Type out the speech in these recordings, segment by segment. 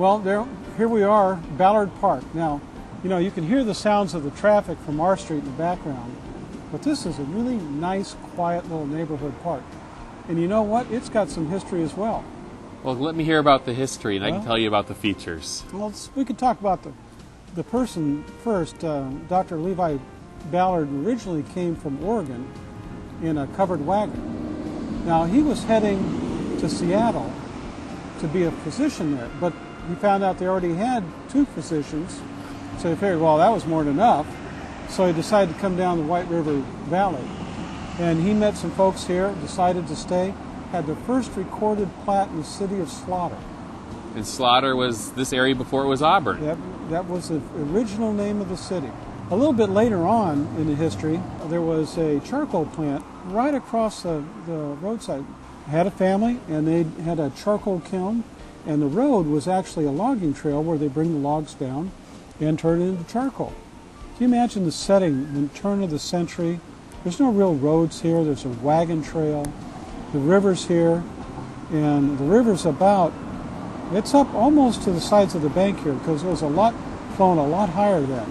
Well, here we are, Ballard Park. Now, you can hear the sounds of the traffic from our street in the background, but this is a really nice, quiet little neighborhood park. And you know what? It's got some history as well. Well, let me hear about the history, and I can tell you about the features. Well, we could talk about the person first. Dr. Levi Ballard originally came from Oregon in a covered wagon. Now, he was heading to Seattle to be a physician there, but he found out they already had 2 physicians, so he figured, well, that was more than enough. So he decided to come down the White River Valley. And he met some folks here, decided to stay, had the first recorded plat in the city of Slaughter. And Slaughter was this area before it was Auburn. That was the original name of the city. A little bit later on in the history, there was a charcoal plant right across the roadside. Had a family, and they had a charcoal kiln, and the road was actually a logging trail where they bring the logs down and turn it into charcoal. Can you imagine the setting, the turn of the century? There's no real roads here. There's a wagon trail. The river's here, and the river's it's up almost to the sides of the bank here because there was flowing a lot higher then.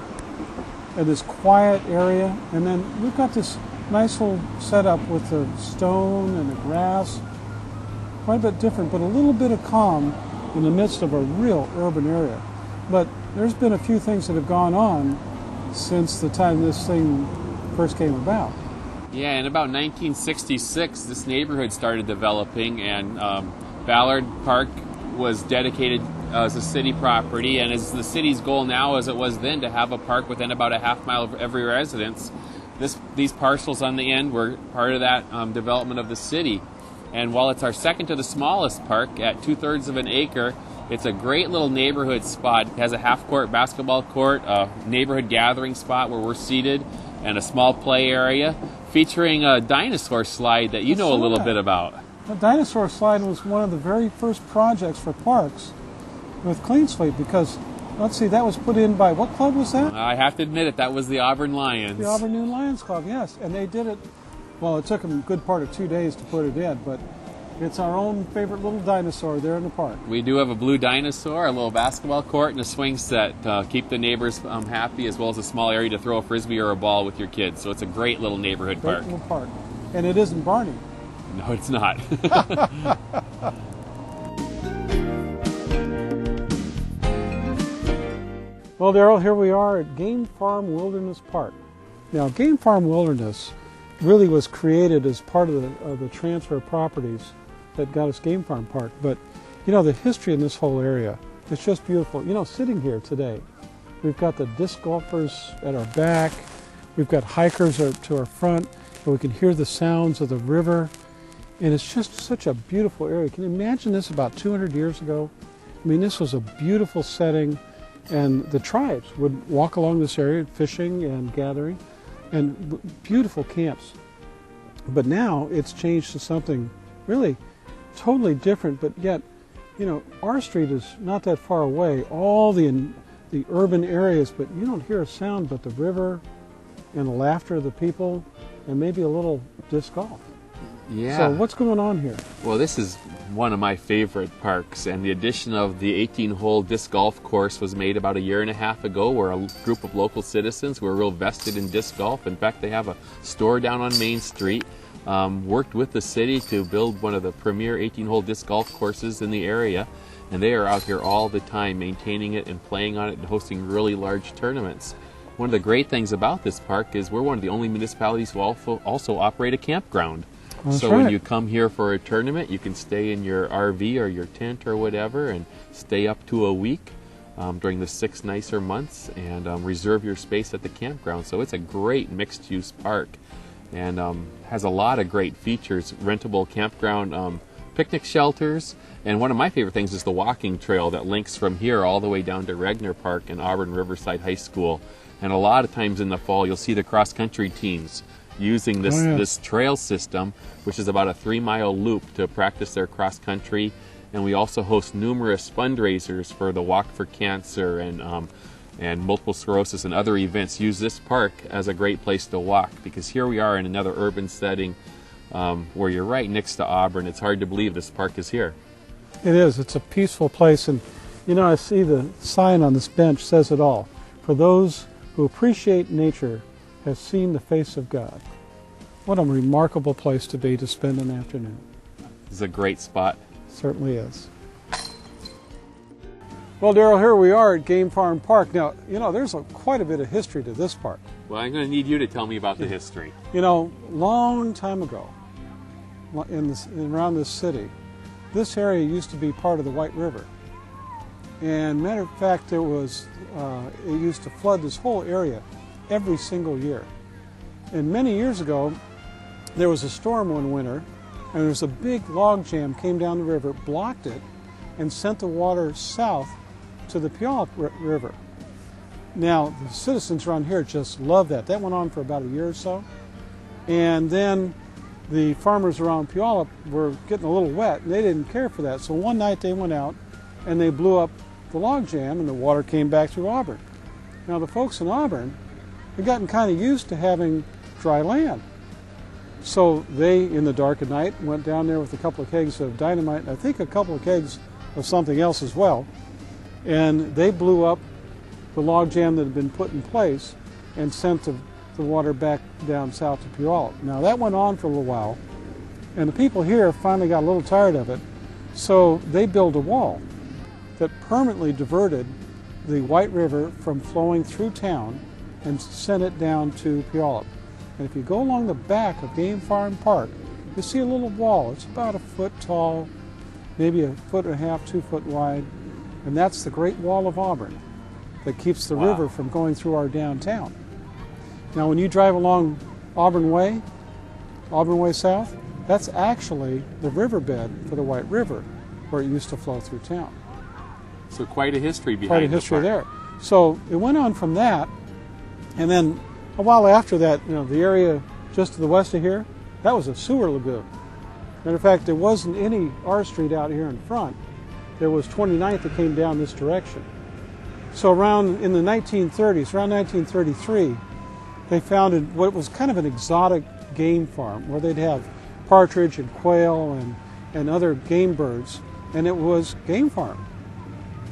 And this quiet area, and then we've got this nice little setup with the stone and the grass. Quite a bit different, but a little bit of calm in the midst of a real urban area. But there's been a few things that have gone on since the time this thing first came about. Yeah, in about 1966, this neighborhood started developing, and Ballard Park was dedicated as a city property, and as the city's goal now, as it was then, to have a park within about a half mile of every residence. These parcels on the end were part of that development of the city. And while it's our second to the smallest park at 2/3 of an acre, it's a great little neighborhood spot. It has a half-court basketball court, a neighborhood gathering spot where we're seated, and a small play area featuring a dinosaur slide that you know a little bit about. The dinosaur slide was one of the very first projects for parks with Clean Slate because, let's see, that was put in by, what club was that? I have to admit it, that was the Auburn Lions. The Auburn Noon Lions Club, yes. And they did it, well, it took them a good part of 2 days to put it in, but it's our own favorite little dinosaur there in the park. We do have a blue dinosaur, a little basketball court, and a swing set to keep the neighbors happy, as well as a small area to throw a frisbee or a ball with your kids. So it's a great little neighborhood park. Great little park. And it isn't Barney. No, it's not. Well, Daryl, here we are at Game Farm Wilderness Park. Now, Game Farm Wilderness really was created as part of the transfer of properties that got us Game Farm Park. But, the history in this whole area, it's just beautiful. Sitting here today, we've got the disc golfers at our back, we've got hikers to our front, and we can hear the sounds of the river. And it's just such a beautiful area. Can you imagine this about 200 years ago? I mean, this was a beautiful setting, and the tribes would walk along this area fishing and gathering, and beautiful camps. But now it's changed to something really totally different, but yet, our street is not that far away, all the urban areas, but you don't hear a sound but the river and the laughter of the people and maybe a little disc golf. Yeah. So what's going on here? Well, this is one of my favorite parks, and the addition of the 18-hole disc golf course was made about a year and a half ago, where a group of local citizens who are real vested in disc golf. In fact, they have a store down on Main Street, worked with the city to build one of the premier 18-hole disc golf courses in the area, and they are out here all the time maintaining it and playing on it and hosting really large tournaments. One of the great things about this park is we're one of the only municipalities who also operate a campground. That's so right. When you come here for a tournament, you can stay in your RV or your tent or whatever and stay up to a week during the 6 nicer months and reserve your space at the campground. So it's a great mixed-use park and has a lot of great features, rentable campground picnic shelters, and one of my favorite things is the walking trail that links from here all the way down to Regner Park and Auburn Riverside High School. And a lot of times in the fall, you'll see the cross-country teams using this trail system, which is about a 3-mile loop to practice their cross-country. And we also host numerous fundraisers for the Walk for Cancer and multiple sclerosis and other events. Use this park as a great place to walk, because here we are in another urban setting where you're right next to Auburn. It's hard to believe this park is here. It is. It's a peaceful place, and You know, I see the sign on this bench says it all. For those who appreciate nature have seen the face of God. What a remarkable place to be to spend an afternoon. It's a great spot. Certainly is. Well, Daryl, here we are at Game Farm Park. Now, you know, there's quite a bit of history to this park. Well, I'm going to need you to tell me about the history. You know, long time ago, around this city, this area used to be part of the White River. And matter of fact, it used to flood this whole area every single year. And many years ago, there was a storm one winter, and there was a big log jam came down the river, blocked it, and sent the water south to the Puyallup River. Now, the citizens around here just loved that. That went on for about a year or so. And then the farmers around Puyallup were getting a little wet, and they didn't care for that. So one night they went out, and they blew up the log jam, and the water came back through Auburn. Now, the folks in Auburn had gotten kind of used to having dry land. So they, in the dark of night, went down there with a couple of kegs of dynamite, and I think a couple of kegs of something else as well, and they blew up the log jam that had been put in place and sent the water back down south to Puyallup. Now, that went on for a little while, and the people here finally got a little tired of it, so they built a wall that permanently diverted the White River from flowing through town and sent it down to Puyallup. And if you go along the back of Game Farm Park, you see a little wall. It's about a foot tall, maybe a foot and a half, 2 foot wide, and that's the Great Wall of Auburn that keeps the river from going through our downtown. Now, when you drive along Auburn Way South, that's actually the riverbed for the White River, where it used to flow through town. So quite a history behind Quite a history there. So it went on from that, and then a while after that, you know, the area just to the west of here, that was a sewer lagoon. Matter of fact, there wasn't any R Street out here in front. There was 29th that came down this direction. So around in the 1930s, around 1933, they founded what was kind of an exotic game farm where they'd have partridge and quail and other game birds, and it was game farm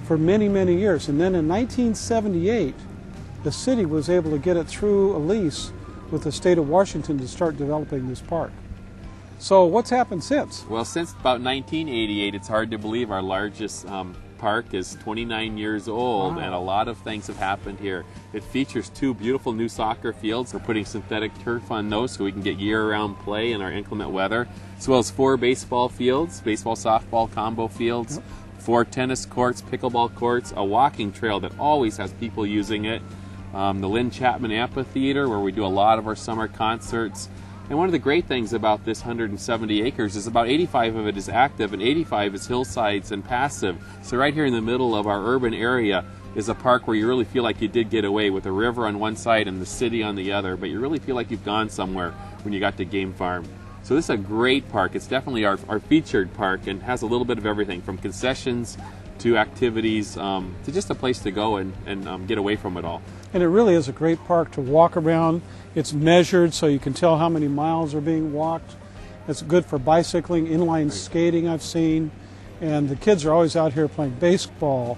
for many, many years. And then in 1978, the city was able to get it through a lease with the state of Washington to start developing this park. So what's happened since? Well, since about 1988, it's hard to believe our largest park is 29 years old, Wow. and a lot of things have happened here. It features 2 beautiful new soccer fields. We're putting synthetic turf on those so we can get year-round play in our inclement weather, as well as 4 baseball fields, baseball-softball combo fields, Yep. 4 tennis courts, pickleball courts, a walking trail that always has people using it, the Lynn Chapman Amphitheater, where we do a lot of our summer concerts. And one of the great things about this 170 acres is about 85 of it is active and 85 is hillsides and passive. So right here in the middle of our urban area is a park where you really feel like you did get away, with a river on one side and the city on the other, but you really feel like you've gone somewhere when you got to Game Farm. So this is a great park. It's definitely our featured park and has a little bit of everything from concessions to activities to just a place to go and get away from it all. And it really is a great park to walk around. It's measured so you can tell how many miles are being walked. It's good for bicycling, inline skating I've seen. And the kids are always out here playing baseball,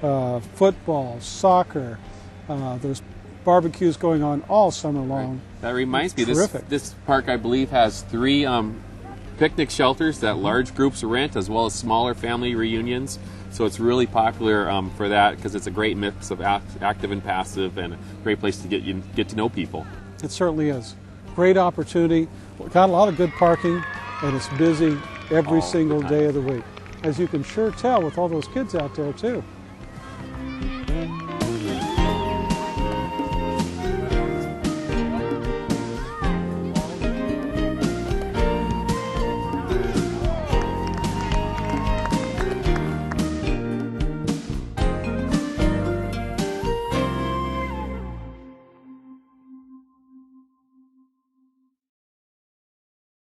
football, soccer. There's barbecues going on all summer long. That reminds me, Terrific. this park, I believe, has 3 picnic shelters that large groups rent, as well as smaller family reunions. So it's really popular for that, because it's a great mix of active and passive, and a great place to get to know people. It certainly is. Great opportunity. Got a lot of good parking, and it's busy every single day of the week. As you can sure tell with all those kids out there, too.